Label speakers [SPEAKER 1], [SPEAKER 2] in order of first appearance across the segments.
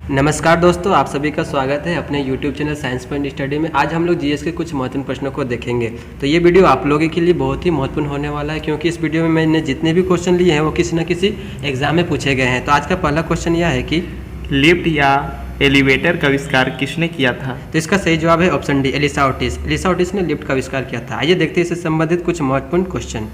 [SPEAKER 1] नमस्कार दोस्तों, आप सभी का स्वागत है अपने YouTube channel science point study में। आज हम लोग जीएस के कुछ महत्वपूर्ण प्रश्नों को देखेंगे। तो ये वीडियो आप लोगों के लिए बहुत ही महत्वपूर्ण होने वाला है, क्योंकि इस वीडियो में मैंने जितने भी क्वेश्चन लिए हैं वो किसी न किसी एग्जाम में पूछे गए हैं। तो आज का पहला क्वेश्चन यह है कि
[SPEAKER 2] लिफ्ट या एलिवेटर का आविष्कार किसने किया था?
[SPEAKER 1] तो इसका सही जवाब है option D, Elisha Otis. Elisha Otis ने लिफ्ट का आविष्कार किया था। आइए देखते हैं इससे संबंधित कुछ महत्वपूर्ण क्वेश्चन।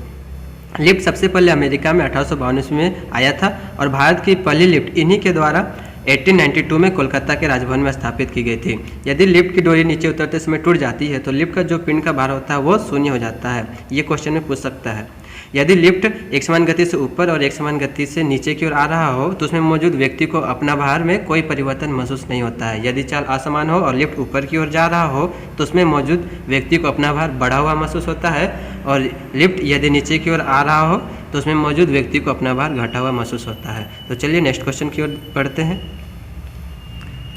[SPEAKER 1] लिफ्ट सबसे पहले अमेरिका में 1852 में आया था और भारत की पहली लिफ्ट इन्हीं के द्वारा 1892 में कोलकाता के राजभवन में स्थापित की गई थी। यदि लिफ्ट की डोरी नीचे उतरते समय टूट जाती है तो लिफ्ट का जो पिंड का भार होता है वो शून्य हो जाता है। ये क्वेश्चन में पूछ सकता है। यदि लिफ्ट एक समान गति से ऊपर और एक समान गति से नीचे की ओर आ रहा हो तो उसमें मौजूद व्यक्ति को अपना भार में कोई परिवर्तन महसूस नहीं होता है। यदि चाल असमान हो और लिफ्ट ऊपर की ओर जा रहा हो तो उसमें मौजूद व्यक्ति को अपना भार बढ़ा हुआ महसूस होता है, और लिफ्ट यदि नीचे की ओर आ रहा हो तो उसमें मौजूद व्यक्ति को अपना भार घटा हुआ महसूस होता है। तो चलिए नेक्स्ट क्वेश्चन की ओर बढ़ते हैं।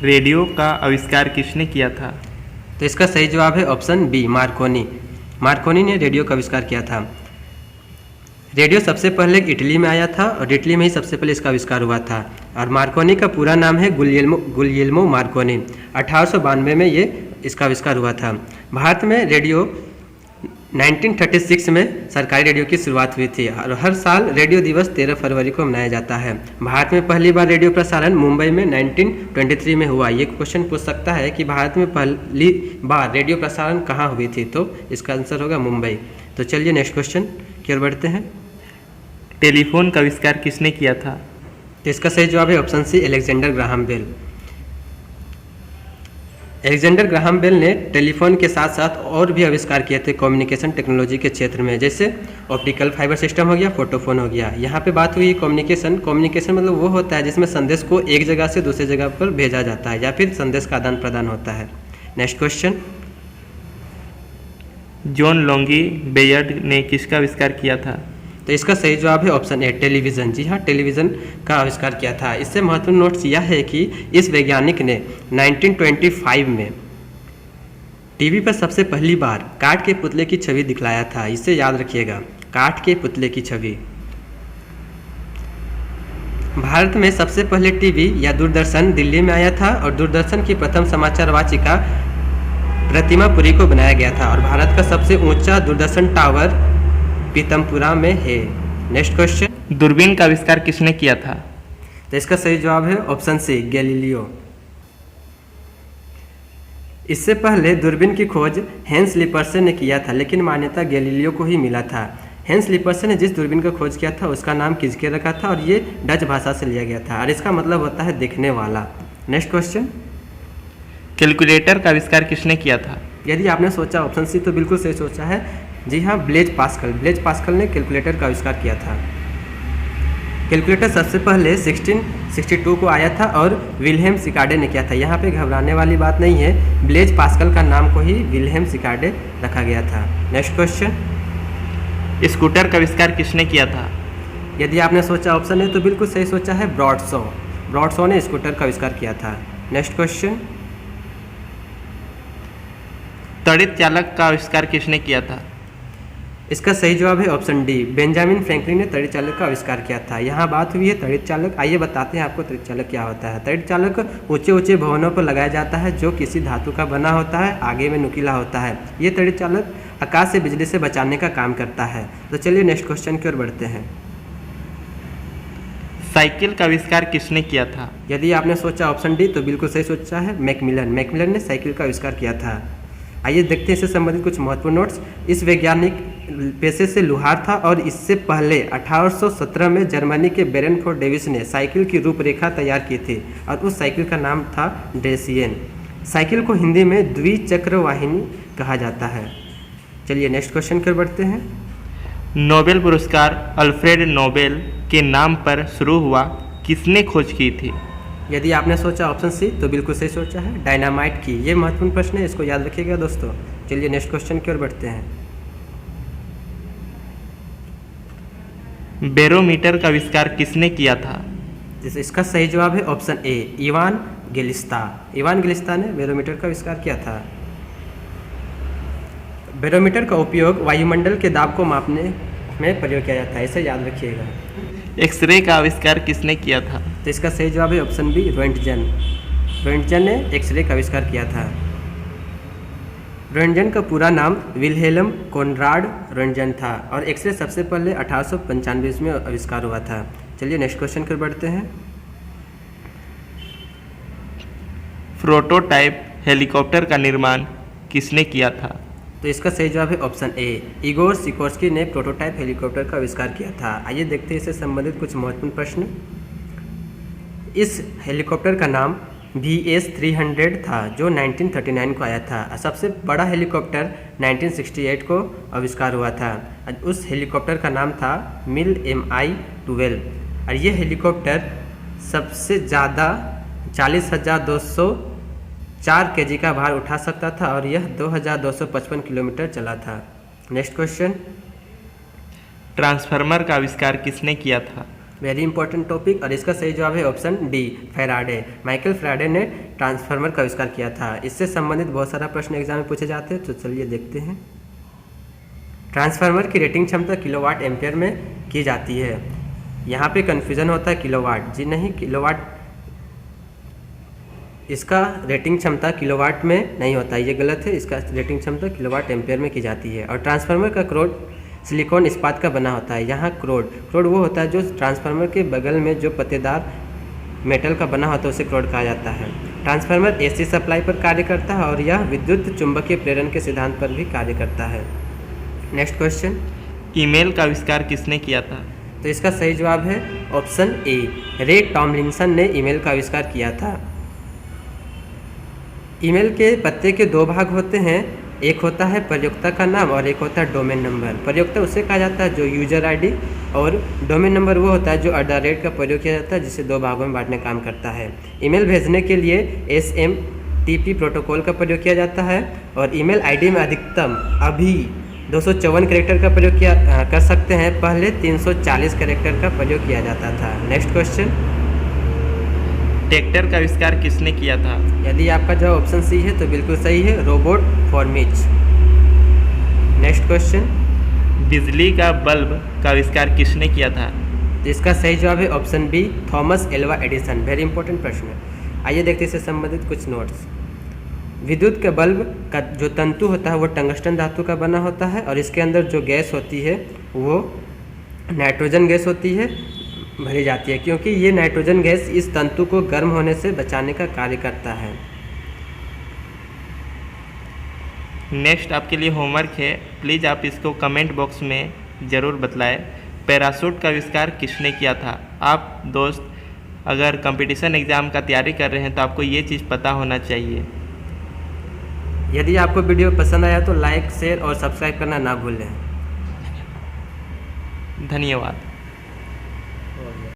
[SPEAKER 2] रेडियो का आविष्कार किसने किया था?
[SPEAKER 1] तो इसका सही जवाब है ऑप्शन बी, मार्कोनी। मार्कोनी ने रेडियो का आविष्कार किया था। रेडियो सबसे पहले इटली में आया था और इटली में ही सबसे पहले इसका आविष्कार हुआ था। और मार्कोनी का पूरा नाम है गुलियल्मो मार्कोनी। 1892 में ये इसका आविष्कार हुआ था। भारत में रेडियो 1936 में सरकारी रेडियो की शुरुआत हुई थी और हर साल रेडियो दिवस 13 फरवरी को मनाया जाता है। भारत में पहली बार रेडियो प्रसारण मुंबई में 1923 में हुआ। ये क्वेश्चन पूछ सकता है कि भारत में पहली बार रेडियो प्रसारण कहाँ हुई थी, तो इसका आंसर होगा मुंबई। तो चलिए नेक्स्ट क्वेश्चन की ओर बढ़ते हैं।
[SPEAKER 2] टेलीफोन का आविष्कार किसने किया था?
[SPEAKER 1] तो इसका सही जवाब है option C, Alexander Graham Bell. Alexander Graham Bell ने टेलीफोन के साथ साथ और भी आविष्कार किए थे कम्युनिकेशन टेक्नोलॉजी के क्षेत्र में, जैसे ऑप्टिकल फाइबर सिस्टम हो गया, फोटोफोन हो गया। यहाँ पे बात हुई कम्युनिकेशन मतलब वो होता है जिसमें संदेश को एक जगह से दूसरी जगह पर भेजा जाता है या फिर संदेश का आदान प्रदान होता है। Next question.
[SPEAKER 2] John LONGi Baird ने किसका आविष्कार किया था?
[SPEAKER 1] तो इसका सही जवाब है ऑप्शन ए, टेलीविज़न। जी हाँ, टेलीविज़न का आविष्कार किया था। इससे महत्वपूर्ण नोट्स यह है कि इस वैज्ञानिक ने 1925 में टीवी पर सबसे पहली बार काठ के पुतले की छवि दिखलाया था। इसे याद रखिएगा, काठ के पुतले की छवि। भारत में सबसे पहले टीवी या दूरदर्शन दिल्ली में आया था और दूरदर्शन की प्रथम समाचार वाचिका प्रतिमापुरी को बनाया गया था। और भारत का सबसे ऊंचा दूरदर्शन टावर पीतमपुरा में है। Next question.
[SPEAKER 2] दूरबीन का आविष्कार किसने किया था?
[SPEAKER 1] तो इसका सही जवाब है ऑप्शन सी, गैलीलियो। इससे पहले दूरबीन की खोज हेंस लिपर्से ने किया था, लेकिन मान्यता गैलीलियो को ही मिला था। हेंस लिपर्से ने जिस दूरबीन का खोज किया था उसका नाम किसके रखा था, और ये डच भाषा से लिया गया था और इसका मतलब होता है देखने वाला। Next question.
[SPEAKER 2] कैलकुलेटर का आविष्कार किसने किया था?
[SPEAKER 1] यदि आपने सोचा ऑप्शन सी तो बिल्कुल सही सोचा है। जी हाँ, ब्लेज पास्कल ने कैलकुलेटर का आविष्कार किया था। कैलकुलेटर सबसे पहले 1662 को आया था और विल्हेम सिकार्डे ने किया था। यहाँ पे घबराने वाली बात नहीं है, ब्लेज पास्कल का नाम को ही विल्हेम सिकार्डे रखा गया था। Next question.
[SPEAKER 2] स्कूटर का आविष्कार किसने किया था?
[SPEAKER 1] यदि आपने सोचा ऑप्शन है तो बिल्कुल सही सोचा है, ब्रॉडशॉ ने स्कूटर का आविष्कार किया था। Next question.
[SPEAKER 2] त्वरित चालक का आविष्कार किसने किया था?
[SPEAKER 1] इसका सही जवाब है ऑप्शन डी, बेंजामिन फ्रैंकलिन ने त्वरित चालक का आविष्कार किया था। यहाँ बात हुई है त्वरित चालक। आइए बताते हैं आपको त्वरित चालक क्या होता है। त्वरित चालक ऊंचे ऊंचे भवनों पर लगाया जाता है जो किसी धातु का बना होता है, आगे में नुकीला होता है। ये त्वरित चालक आकाश से बिजली से बचाने का काम करता है। तो चलिए नेक्स्ट क्वेश्चन की ओर बढ़ते हैं।
[SPEAKER 2] साइकिल का आविष्कार किसने किया था?
[SPEAKER 1] यदि आपने सोचा ऑप्शन डी तो बिल्कुल सही सोचा है, मैकमिलन ने साइकिल का आविष्कार किया था। आइए देखते हैं इससे संबंधित कुछ महत्वपूर्ण नोट्स। इस वैज्ञानिक पेशे से लुहार था और इससे पहले 1817 में जर्मनी के बेरेनफोर्ड डेविस ने साइकिल की रूपरेखा तैयार की थी और उस साइकिल का नाम था ड्रेसियन। साइकिल को हिंदी में द्विचक्र वाहिनी कहा जाता है। चलिए नेक्स्ट क्वेश्चन की ओर बढ़ते हैं।
[SPEAKER 2] नोबेल पुरस्कार अल्फ्रेड नोबेल के नाम पर शुरू हुआ, किसने खोज की थी?
[SPEAKER 1] यदि आपने सोचा ऑप्शन सी तो बिल्कुल सही सोचा है, डायनामाइट की। ये महत्वपूर्ण प्रश्न है, इसको याद रखिएगा दोस्तों। चलिए नेक्स्ट क्वेश्चन की ओर बढ़ते हैं।
[SPEAKER 2] बैरोमीटर का आविष्कार किसने किया था?
[SPEAKER 1] इसका सही जवाब है ऑप्शन ए, इवान गेलिस्ता ने बैरोमीटर का आविष्कार किया था। बैरोमीटर का उपयोग वायुमंडल के दाब को मापने में प्रयोग किया जाता है, इसे याद रखिएगा।
[SPEAKER 2] एक्सरे का आविष्कार किसने किया था?
[SPEAKER 1] तो इसका सही जवाब है ऑप्शन बी, रोएंटजन। रोएंटजन ने एक्सरे का आविष्कार किया था? रोएंटजन का पूरा नाम विल्हेल्म कोनराड रोएंटजन था और एक्सरे सबसे पहले 1895 में आविष्कार हुआ था। चलिए नेक्स्ट क्वेश्चन कर बढ़ते हैं।
[SPEAKER 2] प्रोटोटाइप हेलीकॉप्टर का निर्माण किसने किया था?
[SPEAKER 1] तो इसका सही जवाब है ऑप्शन ए, इगोर सिकोर्स्की ने प्रोटोटाइप हेलीकॉप्टर का आविष्कार किया था। आइए देखते हैं इससे संबंधित कुछ महत्वपूर्ण प्रश्न। इस हेलीकॉप्टर का नाम VS-300 था जो 1939 को आया था। सबसे बड़ा हेलीकॉप्टर 1968 को आविष्कार हुआ था। उस हेलीकॉप्टर का नाम था मिल Mi-12 और ये हेलीकॉप्टर सबसे ज़्यादा 40,204 kg का भार उठा सकता था और यह 2,255 किलोमीटर चला था। Next question.
[SPEAKER 2] ट्रांसफार्मर का आविष्कार किसने किया था?
[SPEAKER 1] वेरी इंपॉर्टेंट टॉपिक और इसका सही जवाब है option D, Faraday. Michael Faraday ने ट्रांसफार्मर का आविष्कार किया था। इससे संबंधित बहुत सारा प्रश्न एग्जाम में पूछे जाते हैं, तो चलिए देखते हैं। ट्रांसफार्मर की रेटिंग क्षमता किलोवाट एम्पियर में की जाती है। यहाँ पे कन्फ्यूजन होता है किलोवाट, जी नहीं, किलोवाट, इसका रेटिंग क्षमता किलोवाट में नहीं होता, ये गलत है। इसका रेटिंग क्षमता किलोवाट एम्पियर में की जाती है। और ट्रांसफार्मर का क्रोड सिलिकॉन इस्पात का बना होता है। यहाँ क्रोड वो होता है जो ट्रांसफार्मर के बगल में जो पत्तेदार मेटल का बना होता है, उसे क्रोड कहा जाता है। ट्रांसफार्मर AC सप्लाई पर कार्य करता है और यह विद्युत चुंबकीय प्रेरण के सिद्धांत पर भी कार्य करता है। Next question.
[SPEAKER 2] ईमेल का आविष्कार किसने किया था?
[SPEAKER 1] तो इसका सही जवाब है ऑप्शन ए, रे टॉमलिंसन ने ईमेल का आविष्कार किया था। ईमेल के पत्ते के दो भाग होते हैं, एक होता है प्रयोक्ता का नाम और एक होता है डोमेन नंबर। प्रयोक्ता उसे कहा जाता है जो यूजर ID और डोमेन नंबर वो होता है जो @ का प्रयोग किया जाता है, जिसे दो भागों में बांटने काम करता है। ईमेल भेजने के लिए SMTP प्रोटोकॉल का प्रयोग किया जाता है और ईमेल ID में अधिकतम अभी 254 कैरेक्टर का प्रयोग कर सकते हैं। पहले 340 कैरेक्टर का प्रयोग किया जाता था। Next question.
[SPEAKER 2] ट्रैक्टर का आविष्कार किसने किया था?
[SPEAKER 1] यदि आपका जवाब ऑप्शन सी है तो बिल्कुल सही है, रोबोट फॉर्मिच। Next question.
[SPEAKER 2] बिजली का बल्ब का आविष्कार किसने किया था?
[SPEAKER 1] इसका सही जवाब है option B, Thomas Alva Edison. Very important प्रश्न है। आइए देखते हैं इससे संबंधित कुछ नोट्स। विद्युत के बल्ब का जो तंतु होता है वो टंगस्टन धातु का बना होता है और इसके अंदर जो गैस होती है वो नाइट्रोजन गैस होती है, भरी जाती है, क्योंकि ये नाइट्रोजन गैस इस तंतु को गर्म होने से बचाने का कार्य करता है।
[SPEAKER 2] नेक्स्ट आपके लिए होमवर्क है, प्लीज़ आप इसको कमेंट बॉक्स में ज़रूर बतलाएं। पैराशूट का आविष्कार किसने किया था? आप दोस्त अगर कंपटीशन एग्ज़ाम का तैयारी कर रहे हैं तो आपको ये चीज़ पता होना चाहिए।
[SPEAKER 1] यदि आपको वीडियो पसंद आया तो लाइक, शेयर और सब्सक्राइब करना ना भूलें।
[SPEAKER 2] धन्यवाद।